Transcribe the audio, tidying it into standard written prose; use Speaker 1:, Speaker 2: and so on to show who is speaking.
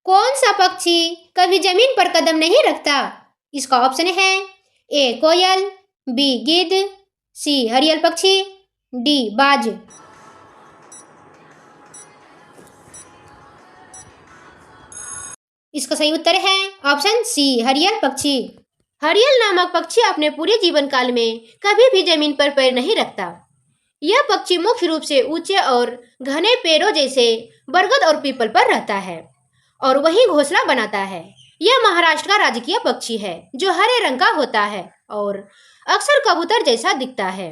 Speaker 1: कौन सा पक्षी कभी जमीन पर कदम नहीं रखता? इसका ऑप्शन है ए कोयल, बी गिद्ध, सी हरियल पक्षी, डी बाज। इसका सही उत्तर है ऑप्शन सी हरियल पक्षी। हरियल नामक पक्षी अपने पूरे जीवन काल में कभी भी जमीन पर पैर नहीं रखता। यह पक्षी मुख्य रूप से ऊंचे और घने पेड़ों जैसे बरगद और पीपल पर रहता है और वहीं घोंसला बनाता है। यह महाराष्ट्र का राजकीय पक्षी है जो हरे रंग का होता है और अक्सर कबूतर जैसा दिखता है।